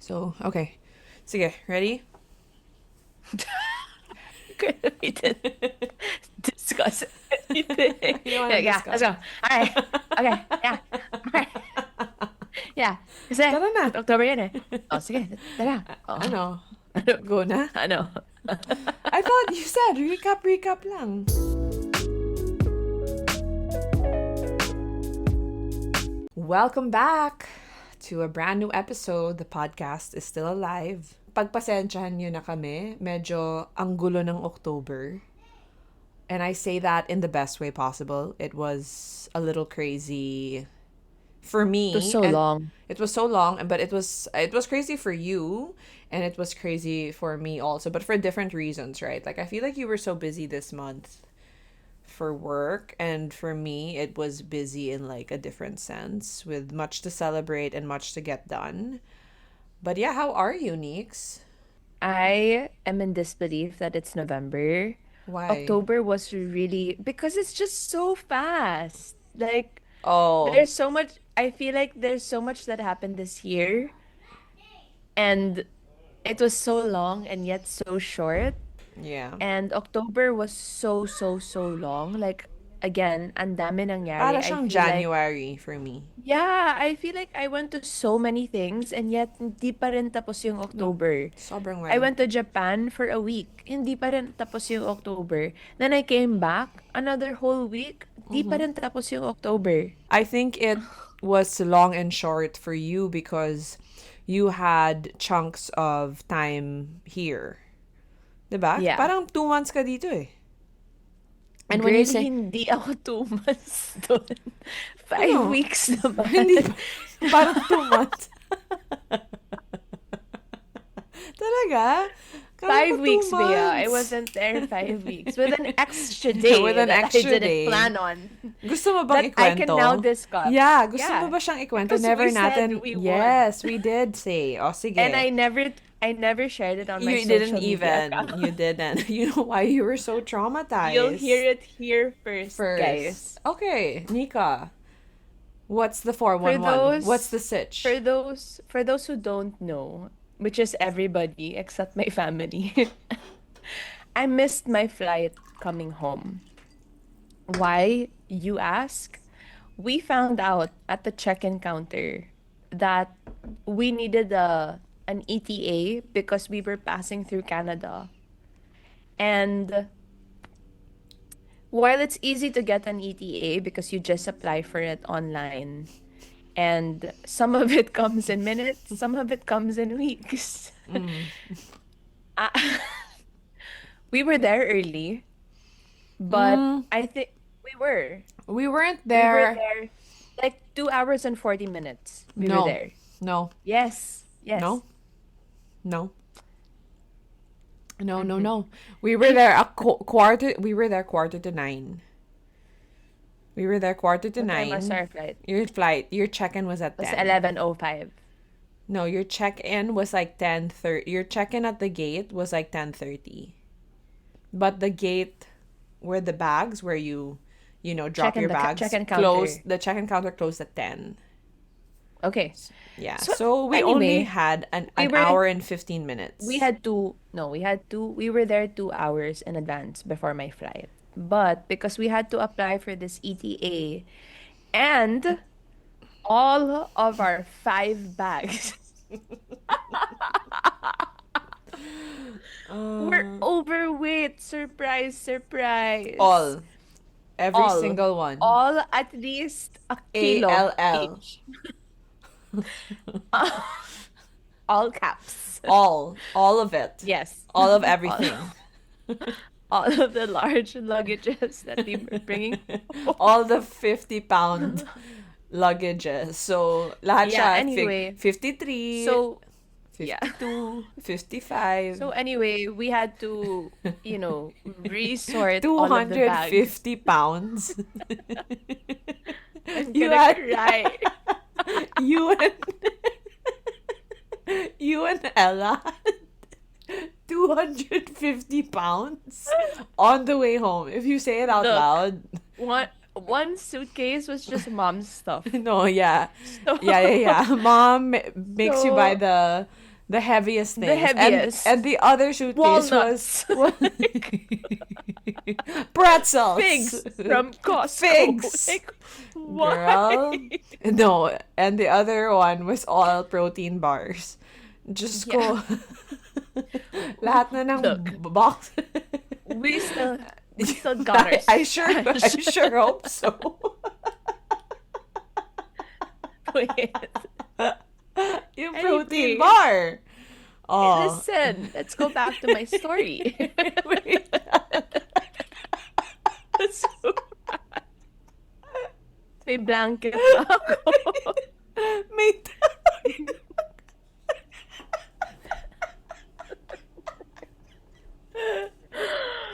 So, okay. Sige, ready? We didn't discuss anything. You want to Yeah, let's discuss? go. All right. Okay. Yeah. All right. Yeah. Kasi, Tara na. October yan eh. Oh, sige. Tara. Oh. Ano? Ano? Go na? Ano? I thought you said recap lang. Welcome back to a brand new episode. The podcast is still alive. Pagpasensyahan nyo na kami. Medyo ang gulo ng October. And I say that in the best way possible. It was a little crazy for me. It was so and long. It was so long, but it was crazy for you, and it was crazy for me also, but for different reasons, right? Like I feel like you were so busy this month for work, and for me it was busy in like a different sense with much to celebrate and much to get done. But yeah, how are you, Neeks? I am in disbelief that it's November. Why? October was really because it's just so fast. Like Oh, there's so much I feel like there's so much that happened this year and it was so long and yet so short. yeah. And October was so long. Like again, ang dami nangyari. Para I siyang feel like January for me. yeah, I feel like I went to so many things and yet hindi pa rin tapos yung No, October. sobrang I well. went to Japan for a week. Hindi pa rin tapos yung October. Then I came back another whole week. Di pa rin tapos yung October. I think it was long and short for you because you had chunks of time here. Diba? Yeah. Parang 2 months ka dito eh. And when Girl, you say, hindi ako 2 months doon. 5 ano? weeks naman. Hindi pa. Parang 2 months. Talaga? Kala 5 ko 2 weeks, Bea. I months. wasn't there 5 weeks. With an extra day With an that extra I didn't day. plan on. Gusto mo bang That I ikwento? can now discuss. Yeah, gusto Yeah. mo ba siyang ikwento? Because Never we said natin. we would. Yes, we did say. O, sige. And I never shared it on my You social didn't media even. account. You didn't. You know why you were so traumatized? You'll hear it here first, guys. Okay, Nika. What's the For 411? What's the those sitch? for those who don't know, which is everybody except my family, I missed my flight coming home. Why, you ask? We found out at the check-in counter that we needed an ETA because we were passing through Canada. And while it's easy to get an ETA because you just apply for it online, and some of it comes in minutes, some of it comes in weeks. Uh, we were there early, but I think We weren't we were there. there like 2 hours and 40 minutes. We were No. there. No. Yes. Yes. No. No. No. We were there a quarter. We were there quarter to 9. We were there quarter to What time was 9. our flight? Your check-in was at It was 10. 11:05. No, your check-in was like 10:30. Your check-in at the gate was like 10:30. But the gate where the bags where you know drop your bags Check-in closed. counter. The check-in counter closed at 10. Okay. Yeah. So So we only anyway, had an we were hour and 15 we minutes. had to no, we were there 2 hours in advance before my flight. But because we had to apply for this ETA and all of our 5 bags were Uh, overweight. Surprise, surprise. all. Every All. single one. All at least a kilo ALL. each. All caps. All of it. Yes. All of All, everything. all of the large luggages that we were bringing home. All the 50-pound luggages. So, lahat Yeah, siya, anyway. 53, So, yeah. 52, 55, So anyway, we had to, resort all of the bags. 250 pounds. I'm You gonna had, cry. you and, you and Ella, 250 pounds on the way home. If you say it out Look, loud. one suitcase was just mom's stuff. No, yeah. So, Yeah. Mom makes you buy so the The heaviest The things. And heaviest. the other suitcase was Walnuts. pretzels. Figs from Costco. Figs. Like, why? Girl. No, and the other one was all protein bars. Just Yeah. ko. Lahat na ng Look, box. we still we still got our I stash. sure hope so. Wait. Yung protein Anyway, bar. Oh. listen, let's go back to my story. Wait. So, may blanket pa ako. May,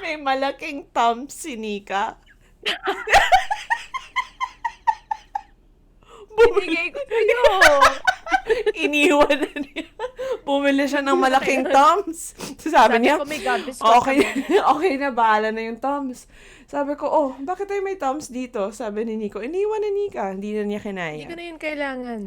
may malaking thumb si Nika. Binigay ko sa'yo. Iniwan na niya. Bumili siya ng malaking thumbs. Sabi niya, Sabi ko, may Gaviscon okay, kami. okay na, bahala na yung thumbs. Sabi ko, oh, bakit tayo may thumbs dito? Sabi ni Nico, iniwan na Nika. Hindi na niya Hindi kinaya. ko na yun kailangan.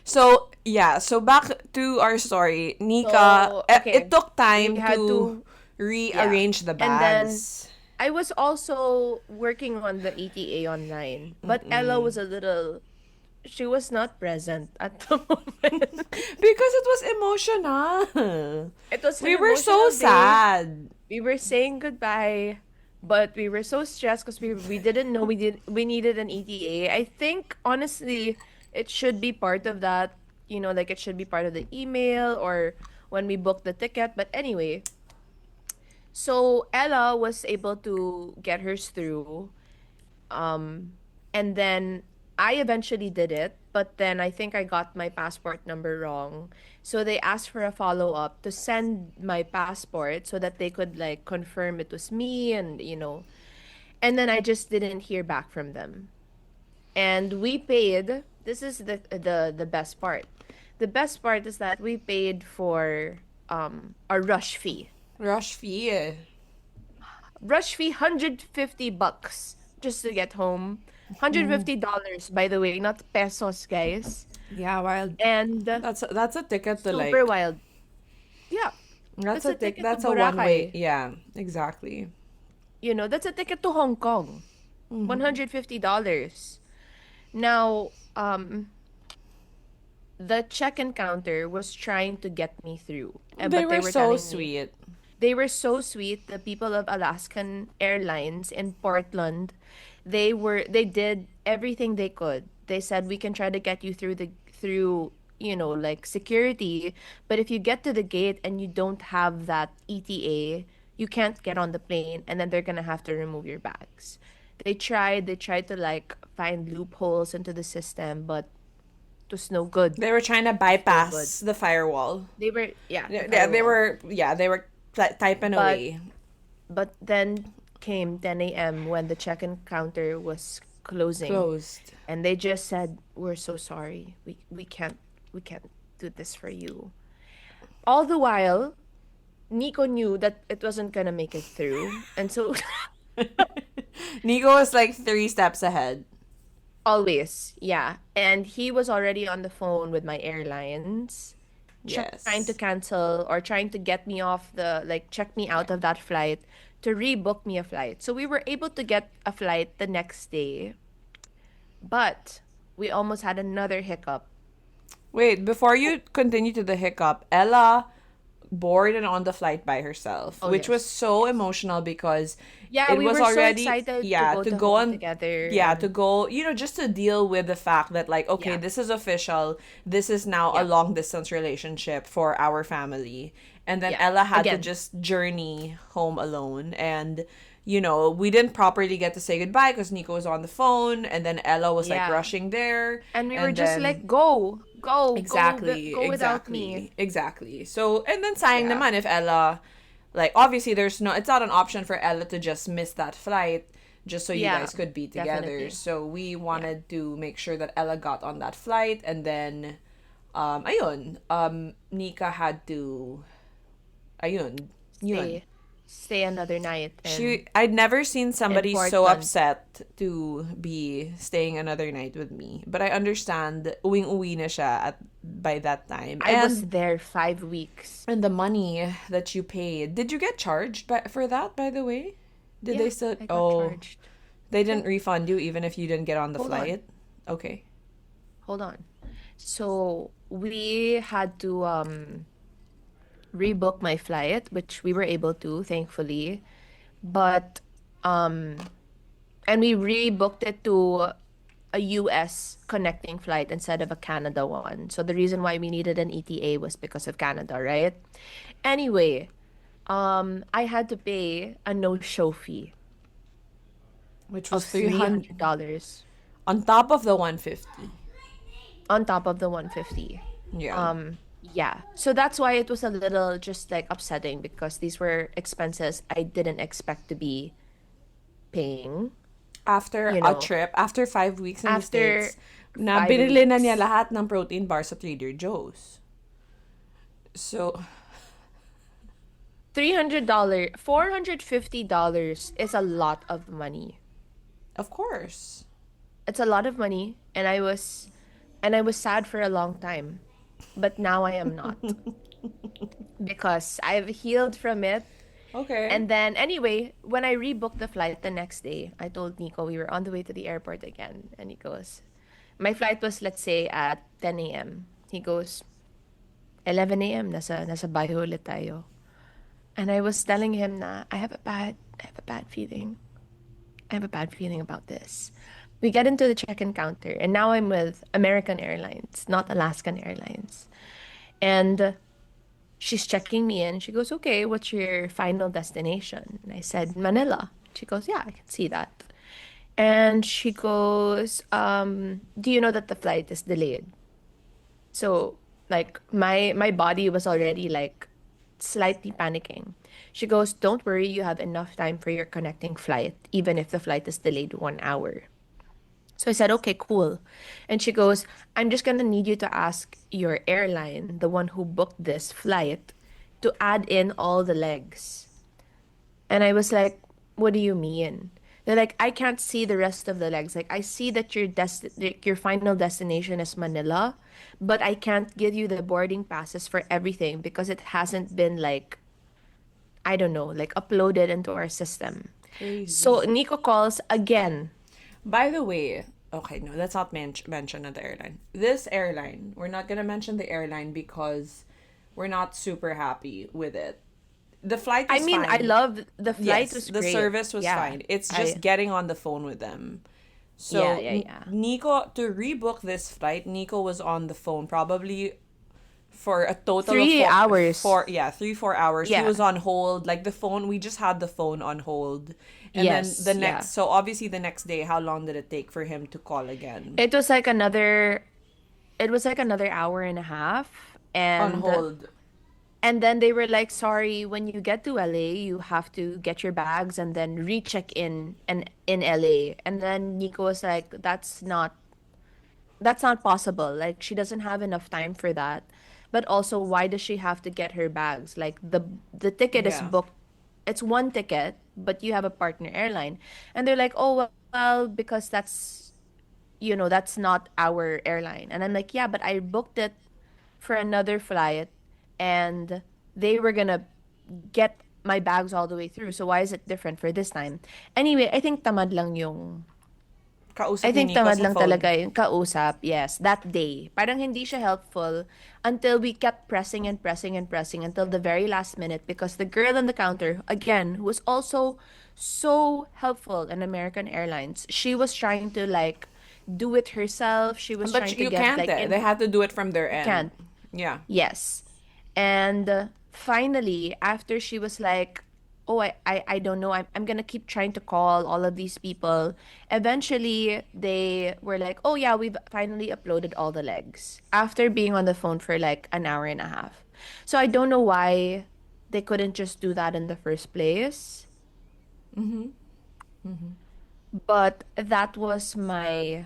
So, yeah. So, back to our story. Nika, So, okay. it took time We had to rearrange the And then, bags. I was also working on the ETA online. But Ella was she was not present at the moment. Because it was emotional. It was an We were so emotional day. sad. We were saying goodbye, but we were so stressed because we didn't know we needed an ETA. I think honestly, it should be part of that, like it should be part of the email or when we book the ticket. But anyway, so Ella was able to get hers through. And then I eventually did it, but then I think I got my passport number wrong. So they asked for a follow-up to send my passport so that they could like confirm it was me and. And then I just didn't hear back from them. And we paid, this is the best part. The best part is that we paid for a rush fee. Rush fee eh. Rush fee $150 just to get home. $150, by the way, not pesos, guys. Yeah, wild. And That's a ticket to like. super wild. Yeah, That's that's a a ticket that's to a one way. Boracay. Yeah, exactly. That's a ticket to Hong Kong. $150. Now, the check-in counter was trying to get me through, They but they were were so telling me sweet. they were so sweet. The people of Alaskan Airlines in Portland, they did everything they could. They said we can try to get you through like security, but if you get to the gate and you don't have that ETA, you can't get on the plane, and then they're gonna have to remove your bags. They tried to like find loopholes into the system, but it was no good. They were trying to No good. bypass the firewall. They were yeah, the Yeah, firewall. they were typing But away. But then came 10 a.m. when the check-in counter was closing, Closed. and they just said, "We're so sorry. We can't do this for you." All the while, Nico knew that it wasn't gonna make it through, and so Nico was like 3 steps ahead. always, yeah. And he was already on the phone with my airlines, trying to Yes. cancel or trying to get me off check me out of that flight to rebook me a flight. So we were able to get a flight the next day, but we almost had another hiccup. Wait, before you continue to the hiccup, Ella boarded on the flight by herself, Oh, which was yes. so Yes. emotional because Yeah, it we was were so already, excited to yeah, go to to go home on, together yeah, to and go, just to deal with the fact that, like, okay, yeah. this is official. This is now a Yeah. long distance relationship for our family. And then Yeah. Ella had to Again. just journey home alone. And, we didn't properly get to say goodbye because Nico was on the phone. And then Ella was like Yeah. rushing there. And we were And just then like, go, go, go, exactly, go without me. exactly. So, and then sayang Yeah. naman if Ella, like, obviously it's not an option for Ella to just miss that flight just so you Yeah, guys could be together. definitely. So we Yeah. wanted to make sure that Ella got on that flight, and then, Nika had to, ayun, yun. Stay. stay another night and I'd never seen somebody so important. upset to be staying another night with me. But I understand uwing-uwi na siya by that time. I was there 5 weeks. And the money that you paid. Did you get charged for that, by the way? Did they Yeah, still I got Oh, charged. they Yeah, didn't refund you even if you didn't get on the hold on. flight? Okay. Hold on. So we had to rebook my flight, which we were able to, thankfully. But and we rebooked it to a US connecting flight instead of a Canada one. So the reason why we needed an ETA was because of Canada, right? Anyway, I had to pay a no-show fee Which of was 300 $300 on top of the 150. on top of the 150. Yeah. Yeah. So that's why it was a little just like upsetting because these were expenses I didn't expect to be paying, After you a know, trip, after 5 weeks in the after States, na five binili na niya weeks. lahat ng protein bar sa Trader Joe's. So, $300, $450 is a lot of money. of course. It's a lot of money, and I was sad for a long time. But now I am not because I've healed from it. Okay. And then anyway, when I rebooked the flight the next day, I told Nico we were on the way to the airport again. And he goes, my flight was let's say at 10 a.m. He goes, 11 a.m. nasa bahay ulit tayo. And I was telling him na I have a bad feeling. I have a bad feeling about this. We get into the check-in counter, and now I'm with American Airlines, not Alaskan Airlines. And she's checking me in. She goes, okay, what's your final destination? And I said, Manila. She goes, yeah, I can see that. And she goes, do you know that the flight is delayed? So like my body was already like slightly panicking. She goes, don't worry, you have enough time for your connecting flight, even if the flight is delayed 1 hour. So I said, okay, cool. And she goes, I'm just gonna need you to ask your airline, the one who booked this flight, to add in all the legs. And I was like, what do you mean? They're like, I can't see the rest of the legs. Like, I see that your final destination is Manila, but I can't give you the boarding passes for everything because it hasn't been like, I don't know, like uploaded into our system. So Crazy. Nico calls again. By the way, okay, no, let's not mention the airline. This airline, we're not gonna mention the airline because we're not super happy with it. The flight I was mean, I fine. love the flight Yes, was the great. service was Yeah. fine. It's just I getting on the phone with them. yeah, So yeah, yeah. Nico, to rebook this flight, Nico was on the phone probably for a total of 3 hours. 3 4 hours. He Yeah. was on hold. Like the phone, we just had the phone on hold. And then the Yes, next, yeah. so obviously the next day, how long did it take for him to call again? It was like another it was like another hour and a half, On and hold. then they were like, sorry, when you get to LA, you have to get your bags and then recheck in and in LA. And then Nico was like, that's not possible. Like she doesn't have enough time for that. But also, why does she have to get her bags? Like the ticket is Yeah. booked. It's one ticket, but you have a partner airline. And they're like, "Oh, well, because that's not our airline." And I'm like, "Yeah, but I booked it for another flight and they were gonna get my bags all the way through. So why is it different for this time?" Anyway, I Kausap ni think Nico tamad sa lang phone. talaga yung kausap, yes, that day. Parang hindi siya helpful until we kept pressing and pressing and pressing until the very last minute because the girl on the counter, again, who was also so helpful in American Airlines, she was trying to like do it herself. She was But trying to you get can't like eh. They in have to do it from their you end. can't. Yeah. Yes. And finally, after she was like, oh, I don't know. I'm gonna keep trying to call all of these people. Eventually, they were like, oh, yeah, we've finally uploaded all the legs after being on the phone for like an hour and a half. So I don't know why they couldn't just do that in the first place. But that was my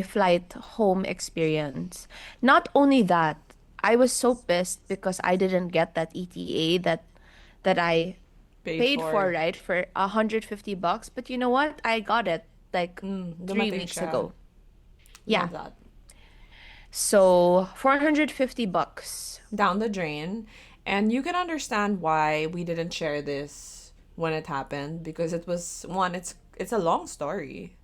flight home experience. Not only that, I was so pissed because I didn't get that ETA that I Paid paid for, for. right, for $150. But you know what? I got it like 3 Dumating weeks siya. ago. Yeah. Love that. So $450. Down the drain. And you can understand why we didn't share this when it happened, because it was one, it's a long story.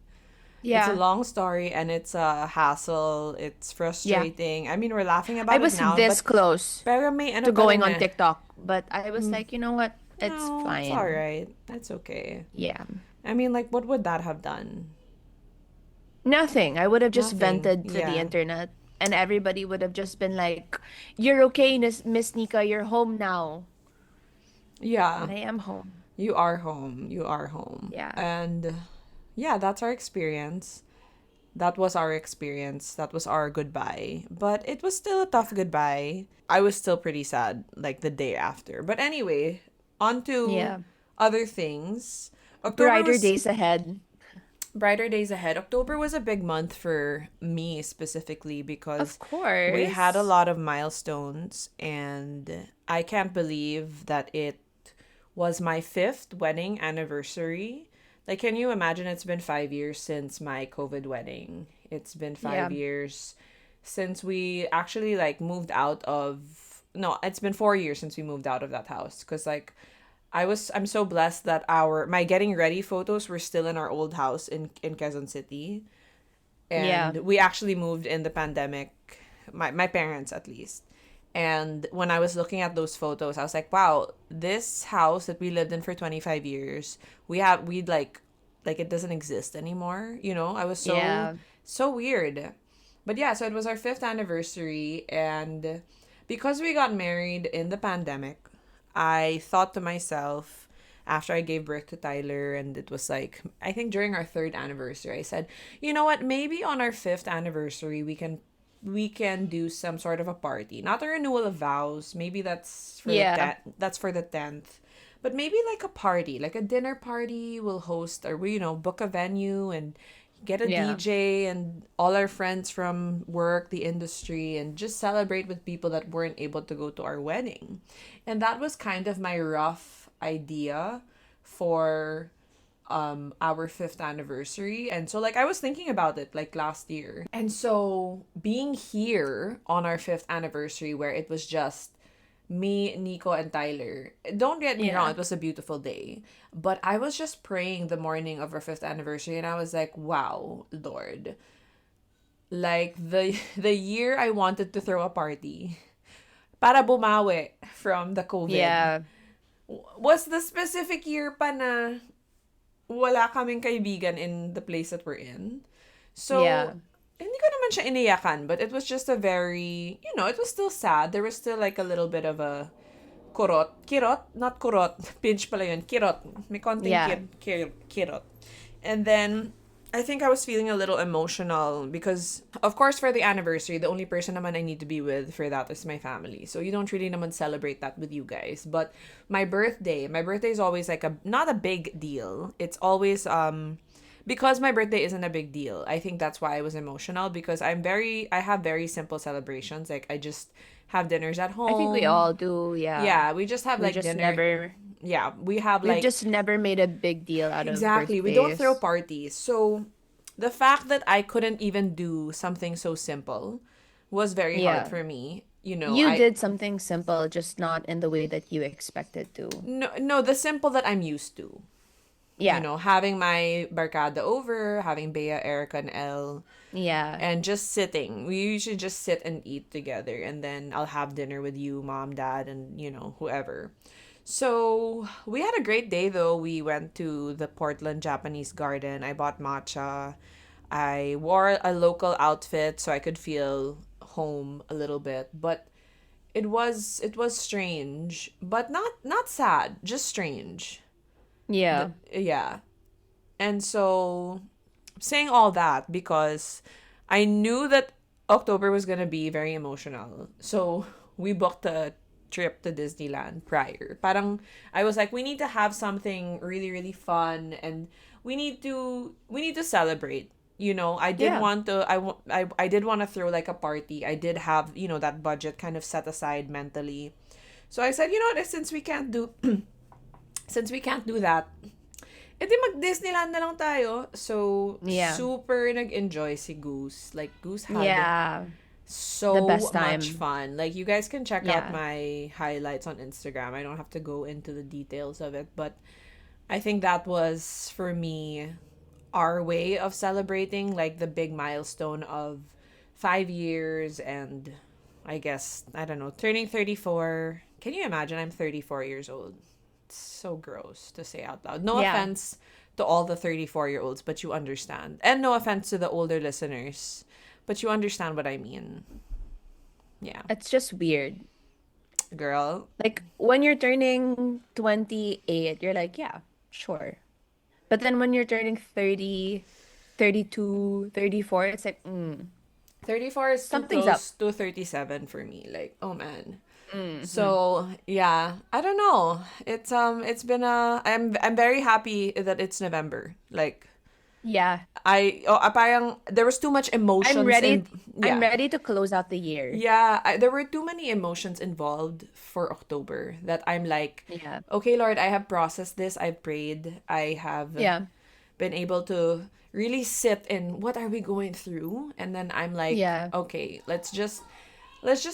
It's a Yeah. long story and it's a hassle. It's Yeah. frustrating. I mean, we're laughing I about it was now, this but close pero may ano to pa going rin on eh. TikTok, but I was like, you know what? It's No, it's all fine. right. It's okay. Yeah. I mean, like, what would that have done? Nothing. I would have just Nothing. vented to the Yeah. internet and everybody would have just been like, "You're okay, Miss Nika, you're home now." Yeah. And I am home. You are home. You are home. Yeah. And yeah, that's our experience. That was our experience. That was our goodbye. But it was still a tough goodbye. I was still pretty sad, like the day after. But anyway, on to Yeah. other things. October Brighter was days ahead. brighter days ahead. October was a big month for me specifically Of because we had a course. lot of milestones, and I can't believe that it was my fifth wedding anniversary. Like, can you imagine? It's been 5 years since my COVID wedding. It's been five Yeah. years since we actually like moved out of. No, it's been 4 years since we moved out of that house. Cause like, I'm so blessed that my getting ready photos were still in our old house in Quezon City, Yeah. and we actually moved in the pandemic. My parents at least. And when I was looking at those photos, I was like, wow, this house that we lived in for 25 years, we'd like it doesn't exist anymore. I was Yeah. so weird. But yeah, so it was our fifth anniversary, and because we got married in the pandemic, I thought to myself after I gave birth to Tyler, and it was like, I think during our third anniversary, I said, you know what, maybe on our fifth anniversary we can do some sort of a party. Not a renewal of vows. Maybe Yeah. that's for the 10th. But maybe like a party, like a dinner party. We'll host, or book a venue and get a Yeah. DJ and all our friends from work, the industry, and just celebrate with people that weren't able to go to our wedding. And that was kind of my rough idea for our fifth anniversary. And so like I was thinking about it like last year. And so being here on our fifth anniversary where it was just me, Nico, and Tyler. Don't get me wrong, Yeah. it was a beautiful day. But I was just praying the morning of our fifth anniversary, and I was like, wow, Lord. Like the year I wanted to throw a party para bumawi from the COVID Yeah. was the specific year pa na wala kaming kaibigan in the place that we're in. So, Yeah. hindi ko naman siya iniyakan, but it was just a very, it was still sad. There was still like a little bit of a kurot. Kirot? Not kurot. Pinch pala yun. Kirot. May konting Yeah. kirot. And then, I think I was feeling a little emotional because, of course, for the anniversary, the only person naman I need to be with for that is my family. So you don't really naman celebrate that with you guys. But my birthday is always like not a big deal. It's always, because my birthday isn't a big deal. I think that's why I was emotional because I have very simple celebrations. Like, I just have dinners at I think we home. all do. Yeah. Yeah, we just have We like just dinner. never Yeah, we have We've like just never made a big deal out of exactly. We don't throw birthdays. parties. So the fact that I couldn't even do something so simple was very hard Yeah. for me. You I did something simple, just not in the way that you expected to. no no the simple that I'm used to. Yeah. Having my barkada over, having Bea, Erica, and Elle, Yeah. and just sitting. We usually just sit and eat together, and then I'll have dinner with you, mom, dad, and whoever. So we had a great day though. We went to the Portland Japanese Garden. I bought matcha. I wore a local outfit so I could feel home a little bit. But it was strange, but not sad, just strange. Yeah. Yeah. And so saying all that because I knew that October was gonna be very emotional. So we booked a trip to Disneyland prior. Parang I was like, we need to have something really, really fun, and we need to celebrate. I did Yeah. want to I did want to throw like a party. I did have, that budget kind of set aside mentally. So I said, you know what, since we can't do since we can't do that, edi mag-Disneyland na lang tayo. So, Yeah. super nag-enjoy si Goose. Like, Goose had Yeah. The so best much time. fun. Like, you guys can check out Yeah. my highlights on Instagram. I don't have to go into the details of it, but I think that was, for me, our way of celebrating, like, the big milestone of 5 years and I guess, I don't know, turning 34. Can you imagine? I'm 34 years old. It's so gross to say out loud. No Yeah. offense to all the 34-year-olds, but you understand. And no offense to the older listeners, but you understand what I mean. Yeah. It's just weird. Girl. Like when you're turning 28, you're like, yeah, sure. But then when you're turning 30, 32, 34, it's like, 34 is too something's up. close to 37 for me. Like, oh man. Mm-hmm. So yeah, I don't know. It's been I'm very happy that it's November. Like Yeah. parang there was too much I'm emotions ready. in I'm yeah. ready to close out the year. Yeah, there were too many emotions involved for October that I'm like, Yeah. okay, Lord, I have processed this. I've prayed. I have Yeah. been able to really sit in what are we going through, and then I'm like, Yeah. okay, let's just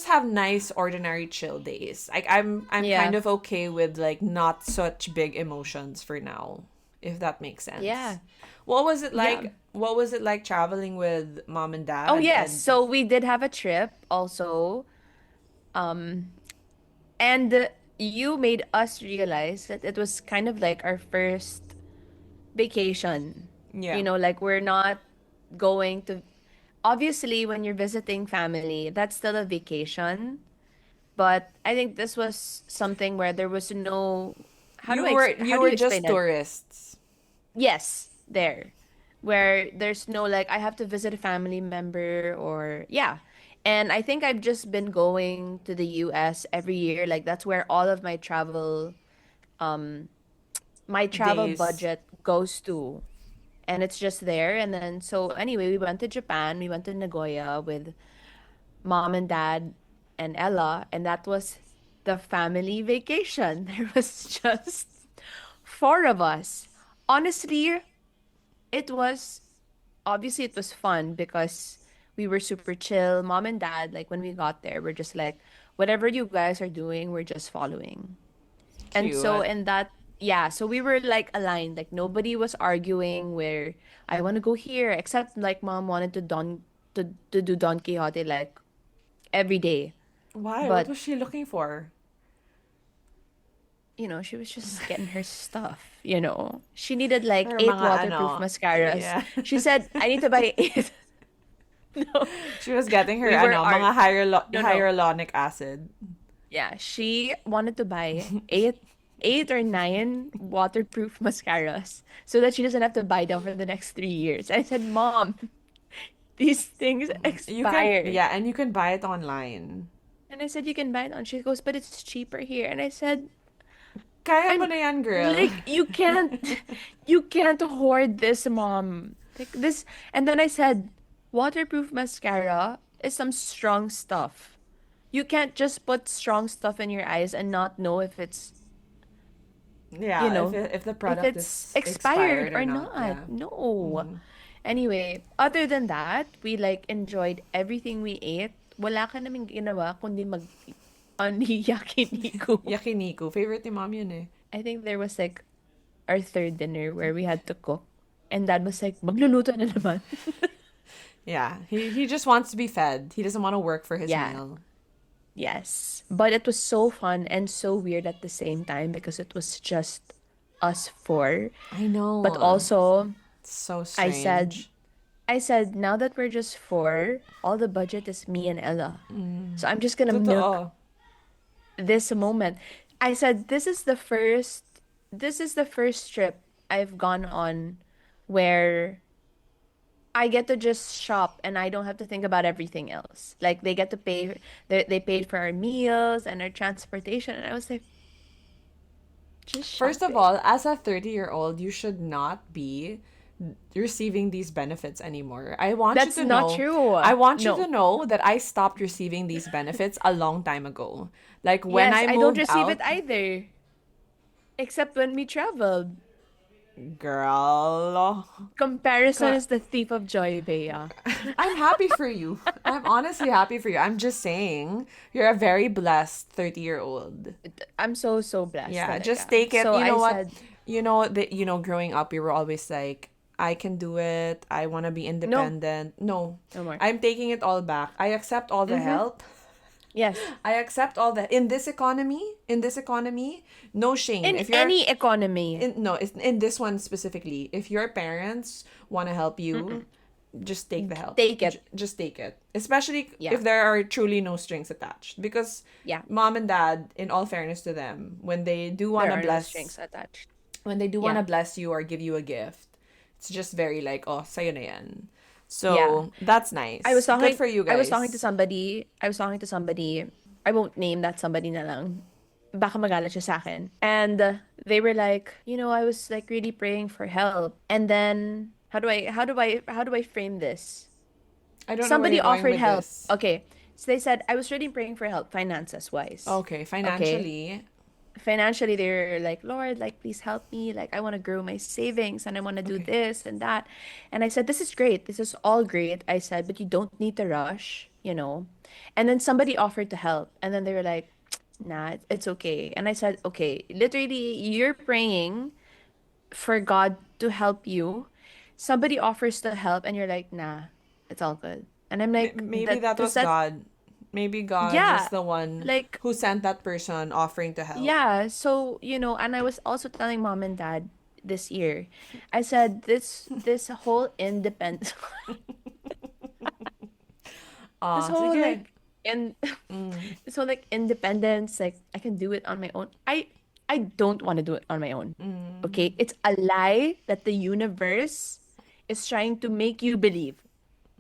have nice ordinary chill days. Like I'm kind Yeah. of okay with like not such big emotions for now, if that makes sense. Yeah. What was it Yeah. like? What was it like traveling with mom and Oh dad yes. and So we did have a trip also. Um, and you made us realize that it was kind of like our first vacation. yeah. Like we're not going to, obviously, when you're visiting family, that's still a vacation. But I think this was something where there was no, how You do were you explain just it? tourists. Yes, there. Where there's no like I have to visit a family member or yeah. And I think I've just been going to the US every year. Like that's where all of um my travel Days. budget goes to. And it's just there. And then so anyway, we went to Japan, we went to Nagoya with mom and dad and Ella, and that was the family vacation. There was just four of us. Honestly, it was obviously it was fun because we were super chill. Mom and dad, like when we got there, we're just like, whatever you guys are doing, we're just following. And so Cute. in that, yeah, so we were like aligned. Like nobody was arguing where I want to go here, except like mom wanted to do Don Quixote like every day. Why? What But was she looking for? she was just getting her stuff. She needed like Her eight mga waterproof ano. mascaras. Yeah. She said, I need to buy eight. No, She was getting her we were mga no. hyaluronic acid. Yeah, she wanted to buy eight or nine waterproof mascaras so that she doesn't have to buy them for the next 3 years. I said, Mom, these things You can expire. yeah, and you can buy it online. And I said, you can buy it on. She goes, but it's cheaper here. And I said, Kaya mo I'm na yan, girl. like, you can't hoard this, Mom. Like this. And then I said, waterproof mascara is some strong stuff. You can't just put strong stuff in your eyes and not know if it's, you Yeah, know, if the if product it's is expired expired or or not, not. yeah. No. Anyway, other than that, we like enjoyed everything we ate. Wala ka naming ginawa kundi only yakiniku. Yakiniku. Favorite ni mom yun eh. I think there was like our third dinner where we had to cook. And dad was like, magluluto na naman. Yeah, he just wants to be fed. He doesn't want to work for his Yeah. meal. Yes. But it was so fun and so weird at the same time because it was just us four. I But know. also, It's so I said, strange. now that we're just four, all the budget is me and Ella. So I'm just gonna milk Totoo. this moment. I said, this is the first trip I've gone on where I get to just shop and I don't have to think about everything else. Like they get to pay, they paid for our meals and our transportation, and I was like, just First of shopping. all, as a 30-year-old, you should not be receiving these benefits anymore. That's not true. I want you to No. know that I stopped receiving these benefits a long time ago. Like when Yes, I I don't moved receive it out, either. Except when we traveled. Girl. Comparison Ka- is the thief of joy, Bea. I'm happy for you. I'm honestly happy for you. I'm just saying, you're a very blessed 30-year-old. I'm so, so blessed Yeah, just talaga. take it. So You I know what? said, Growing up, we were always like, I can do it. I want to be no, independent. No, no more. I'm taking it all back. I accept all the Mm-hmm. help. Yes. I accept all the in this economy, no shame. In If you're any economy. in no, it's in this one specifically. If your parents want to help Mm-mm. you, just take the help. Take it. Just take it. Especially Yeah. if there are truly no strings attached. Because Yeah. mom and dad, in all fairness to them, There are no strings attached. when they do want Yeah. to bless you or give you a gift, it's just very like, oh, sayo na yan. Yeah. So, that's I was nice. Good talking for you I was talking to guys. somebody. I was talking to somebody. I won't name that somebody na lang. Baka magalit siya sa akin. And they were like, I was like really praying for help. And then how do I frame this? I don't know where Somebody you're going offered with help. this. Okay. So they said I was really praying for help finances wise. Okay, Okay. financially. Financially they're like, Lord, like please help me, like I want to grow my savings and I want to do Okay. this and that. And I said, this is great, this is all great, I said, but you don't need to rush. And then somebody offered to help and then they were like, nah, it's okay. And I said, okay, literally you're praying for God to help you, somebody offers to help and you're like, nah, it's all good. And I'm like, Maybe that that does was that God. Maybe God was yeah, the one like who sent that person offering to help. yeah, so and I was also telling mom and dad this year. I said this whole independence this whole Sige. like in Mm. this whole like independence, like I can do it on my own. I don't want to do it on my own. Mm. Okay? It's a lie that the universe is trying to make you believe.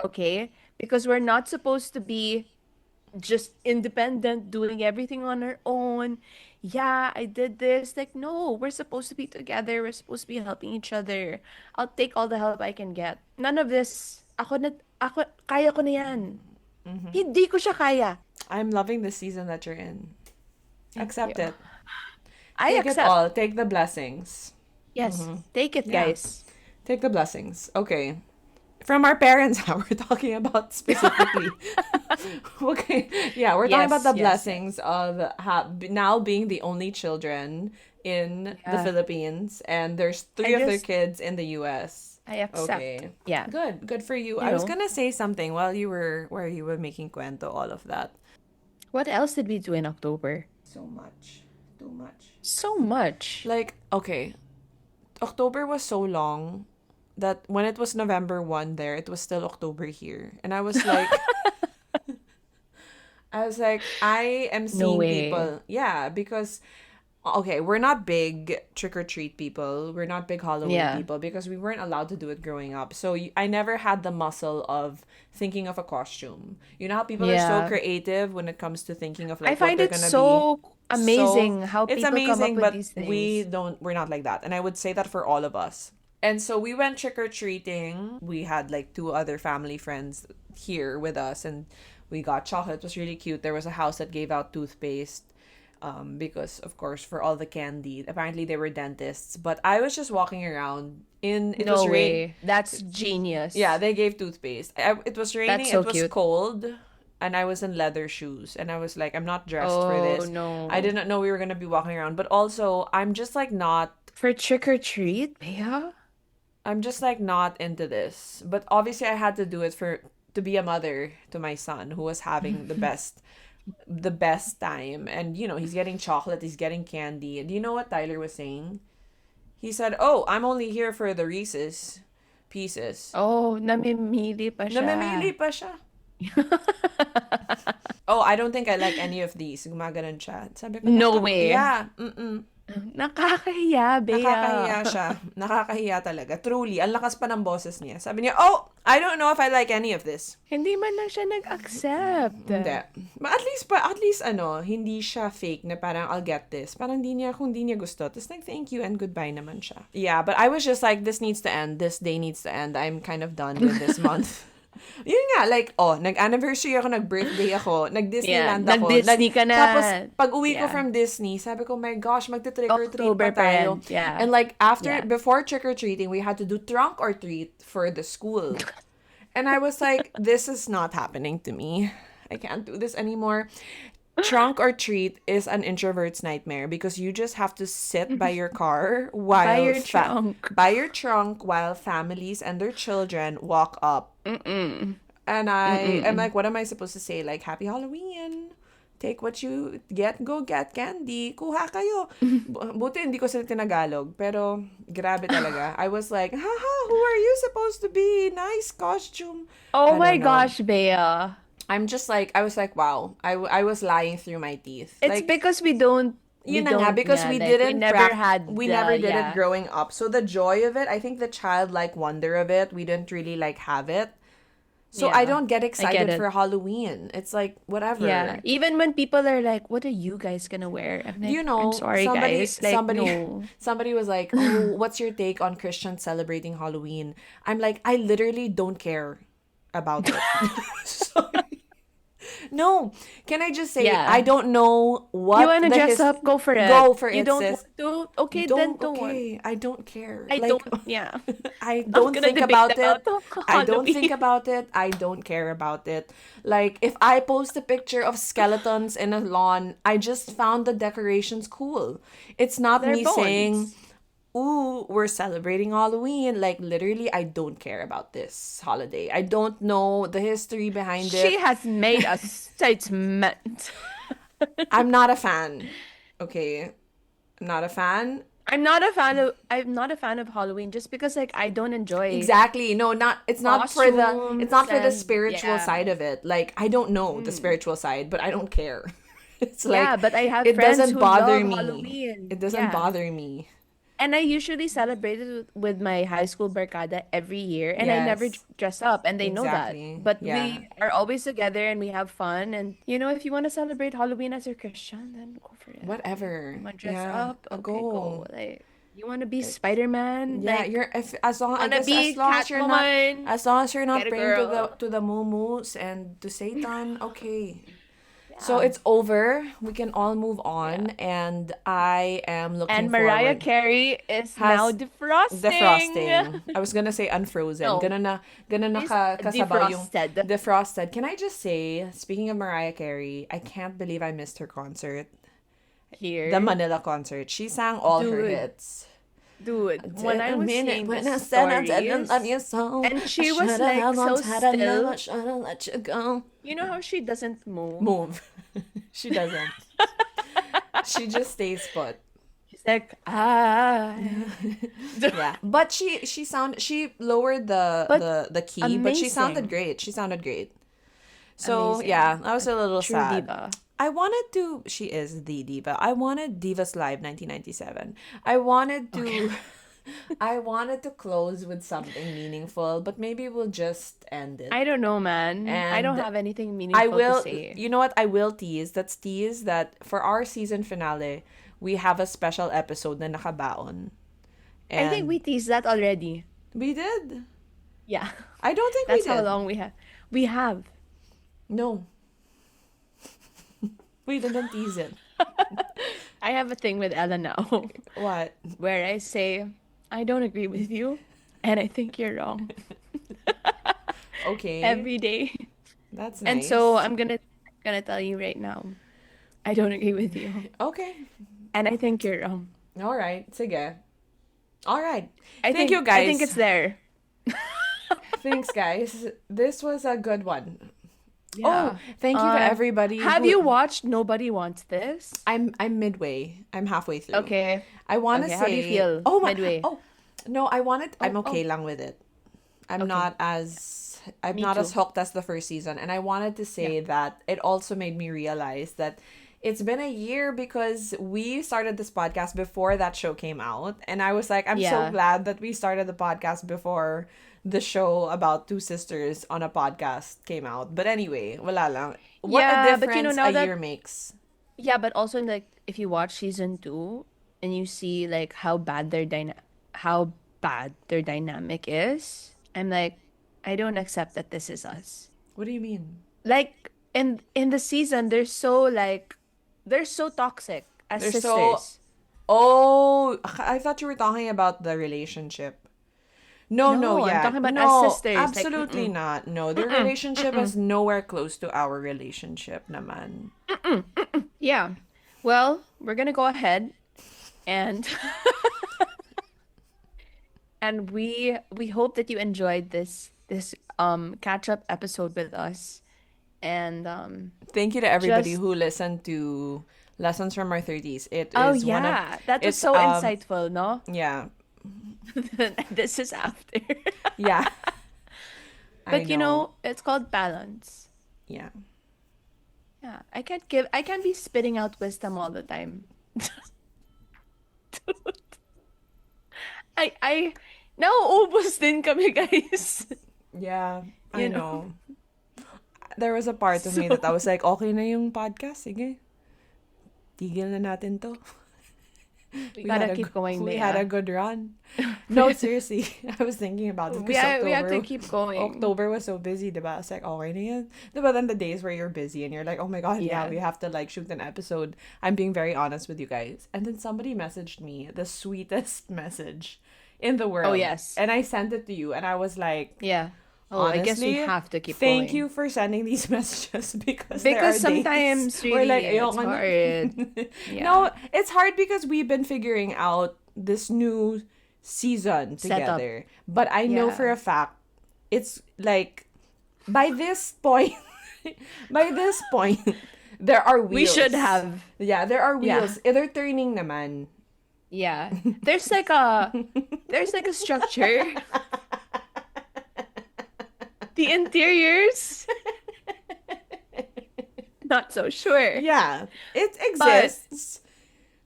Okay? Because we're not supposed to be just independent, doing everything on our own. Yeah, I did this. Like, no, we're supposed to be together. We're supposed to be helping each other. I'll take all the help I can get. None of this. Kaya ko na yan. Mm-hmm. Hindi ko siya kaya. I'm loving the season that you're in. Thank you. Accept it. I Take it accept. all. Take the blessings. Yes, Mm-hmm. take it, Yeah. guys. Take the blessings. Okay. From our parents, how we're talking about specifically. Okay. Yeah, we're talking about Yes, the yes, yes. blessings of now being the only children in the Yeah. Philippines, and there's I three of their just, kids in the US. I accept. Okay. Yeah. Good. Good for you. You I was know, gonna say something while you were making cuento all of that. what else did we do in October? So much. Too much. So much. Like, okay, October was so long that when it was November 1 there, it was still October here. And I was like, I am No seeing way. people. Yeah, because, okay, we're not big trick or treat people. We're not big Halloween Yeah. people because we weren't allowed to do it growing up. So I never had the muscle of thinking of a costume. You know how people are so Yeah. creative when it comes to thinking of I like what find they're it gonna be. so So amazing how it's people come up amazing, with but these things. we're not like that. And I would say that for all of us. And so we went trick or treating. We had like two other family friends here with us, and we got chocolate. It was really cute. There was a house that gave out toothpaste. Because of course for all the candy. Apparently they were dentists. But I was just walking around in it No was rain. way. That's Yeah, genius. they gave toothpaste. It was raining, That's it so was cute. cold, and I was in leather shoes. And I was like, I'm not dressed for Oh this. I no. didn't know we were going to be walking around. But also, For trick or treat, Bea? I'm just like not into this. But obviously, I had to do it to be a mother to my son who was having the best time. And, he's getting chocolate, he's getting candy. And do you know what Tyler was saying? He said, "Oh, I'm only here for the Reese's pieces." Oh, namimili pa Namimili siya. pa siya. Oh, I don't think I like any of these. Gumaganon siya. Sabi ko, No way. yeah, mm-mm. Nakakahiya, Bea. Nakakahiya siya. Nakakahiya talaga. Truly, ang lakas pa ng boses niya. Sabi niya, oh, I don't know if I like any of this. Hindi man lang siya nag-accept. Hindi. But at least, hindi siya fake na parang, I'll get this. Parang kung di niya gusto. Tapos like, thank you and goodbye naman siya. Yeah, but I was just like, this needs to end. This day needs to end. I'm kind of done with this month. Yun nga, like, oh, nag-anniversary ako, nag-birthday ako, Yeah, nag-Disneyland ako, nag-Disney ka na. tapos, pag uwi ko Yeah. from Disney, sabi ko, my gosh, magti-trick or treat pa October pa tayo. rin. Yeah. And like, Yeah. before trick or treating, we had to do trunk or treat for the school. And I was like, this is not happening to me. I can't do this anymore. Trunk or treat is an introvert's nightmare because you just have to sit by your car Buy while your trunk. by your trunk while families and their children walk up. Mm-mm. And I am Mm-mm. like, what am I supposed to say? Like, Happy Halloween. Take what you get, go get candy. Kuha kayo. Buti hindi ko sila tinagalog. Pero, grabe talaga. I was like, haha, who are you supposed to be? Nice costume. Oh I my don't know. gosh, Bea. I'm just like, I was like, wow. I was lying through my teeth. It's Like, because we yun na nga, don't, because yeah, like we never had we the, never did it yeah. growing up. So the joy of it, I think the childlike wonder of it, we didn't really like have it. So I Yeah. don't get I get excited it. for Halloween. It's like, Yeah. whatever. Even when people are like, what are you guys gonna wear? I'm You like, I'm know, sorry, guys. Like, somebody no. somebody was like, "Oh, what's your take on Christians celebrating Halloween?" I'm like, I literally don't care about it. Sorry. No, can I just say I Yeah. don't know You what wanna the dress his up? Go for it. go for You it, don't sis. want to? Okay, then Don't don't. okay. I don't care. I Like don't, yeah. I Not don't gonna think debate about it. about I don't think Halloween. about it. I don't care about it. Like if I post a picture of skeletons in a lawn, I just found the decorations cool. It's not They're me saying, bones. "Ooh, we're celebrating Halloween." Like literally I don't care about this holiday. I don't know the history behind She it. has made a statement. I'm not a fan. Okay? I'm not a fan. I'm not a fan of Halloween just because like I don't enjoy Exactly. No, not it's costumes not for the and spiritual yeah. side of it. Like I don't know the Mm. spiritual side, but I don't care. It's Yeah, like but I have it friends doesn't who bother love me. Halloween. It doesn't Yeah. bother me. And I usually celebrate it with my high school barkada every year, and I never Yes. dress up, and they know that. Exactly. But Yeah. we are always together and we have fun. And if you want to celebrate Halloween as a Christian, then go for it. Like, you Whatever. want to dress Yeah. up? Okay, go. Go. Like, you want to be Spider-Man? Yeah, Like, you're if as long I want to guess be Catwoman? as long as you're Get not a praying girl. to the mumus and to Satan, okay. So Yeah. it's over. We can all move Yeah. on, and I am looking And Mariah forward. Carey is now Has defrosting. defrosting. I was gonna say unfrozen. No, Gonna na she's kasabaw yung defrosted. defrosted. Can I just say, speaking of Mariah Carey, I can't believe I missed her concert. The Here. Manila concert. She sang all her Dude, hits. dude, when Did I a was minute seeing the when I said I didn't love stories, you so. and I she was should have like held on so tight. I never still. should have let you go. You know how she doesn't move? Move. She doesn't. She just stays put. She's like, ah. Yeah, but she lowered But the key, but she sounded amazing. great. She sounded great. So yeah, Amazing. I was a little True sad. diva. I wanted to. She is the diva. I wanted Divas Live 1997. I wanted Okay. to. I wanted to close with something meaningful, but maybe we'll just end it. I don't know, man. I don't And have anything I meaningful to will. say. You know what? I will tease. That's tease that for our season finale, we have a special episode na nakabaon, I think we and teased that already. we did. Yeah. I don't think we That's how did. long we have. We have. No, we didn't tease it. I have a thing with Ella now What? where I say, I don't agree with you, and I think you're wrong Okay, every day. that's And so nice. I'm gonna tell you right now, I don't agree with you, Okay, and I think you're wrong. all right. Sige. All right. I Thank you, think I think guys. it's there. Thanks, guys. This was a good one. Oh, Yeah. thank you to everybody Have who. you watched Nobody Wants This? I'm midway. I'm halfway through. Okay. I want to Okay. How do you say. feel Oh my. midway? Oh, no. I wanted. I'm Oh, okay oh. lang with it. I'm Okay. not as. I'm Me not as too. hooked as the first season, and I wanted to Yeah. say that it also made me realize that it's been a year because we started this podcast before that show came out, and I was like, I'm so Yeah. glad that we started the podcast before the show about two sisters on a podcast came out. But anyway, wala lang. What a Yeah, but difference now a that year makes. yeah, but also like if you watch season 2 and you see like how bad their dynamic is, I'm like, I don't accept that this is us. What do you mean? Like in the season, they're so toxic as They're so. sisters. Oh, I thought you were talking about the relationship. No, no, No, I'm yeah. talking about as No, sisters. Like, absolutely mm-mm, not. No, their mm-mm, relationship mm-mm, is nowhere close to our relationship naman. mm-mm, mm-mm. Yeah. Well, we're gonna go ahead and and we hope that you enjoyed this catch up episode with us. And Thank you to everybody just who listened to Lessons from Our 30s. It oh is one of yeah, that was it's so insightful, no? yeah. This is after. Yeah. I But know. it's called balance. Yeah. Yeah, I can't be spitting out wisdom all the time. I nauubos din kami, guys. Yeah, I You know. know. There was a part of me that I So was like, okay na yung podcast, sige. Tigil na natin to. we We had gotta a keep going, we had a Maya. good run. No, seriously. I was thinking about it because We have to keep going. October was so busy, diba? I was like, okay na yan. Diba then the days where you're busy and you're like, oh my God, yeah, Yeah. we have to like shoot an episode. I'm being very honest with you guys. And then somebody messaged me the sweetest message in the Oh world. yes. And I sent it to you and I was like, Yeah. Oh, I guess we honestly, have to keep thank going. you for sending these messages because there are Because days sometimes where like really it's ayoko na. hard. No, Yeah. it's hard because we've been figuring out this new season Setup. together. But I know for Yeah. a fact it's like by this point by this point there are We should wheels. have. Yeah, there are Yeah. wheels. They're turning naman. Yeah. There's like a structure. The interiors, not so sure. Yeah, it But exists.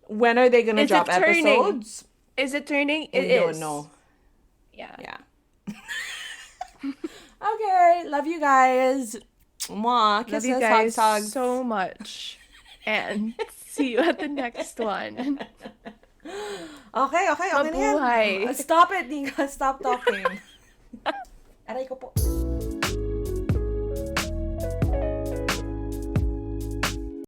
When are they gonna is it drop turning? episodes? Is it turning? It We don't is. know. Yeah. Yeah. Okay, love you guys. Mwah. Love you Kisses, guys hugs, hugs. so much. And see you at the next one. Okay, okay, okay na yan. Mabuhay. Stop it, Nika. Stop talking. Aray ko po.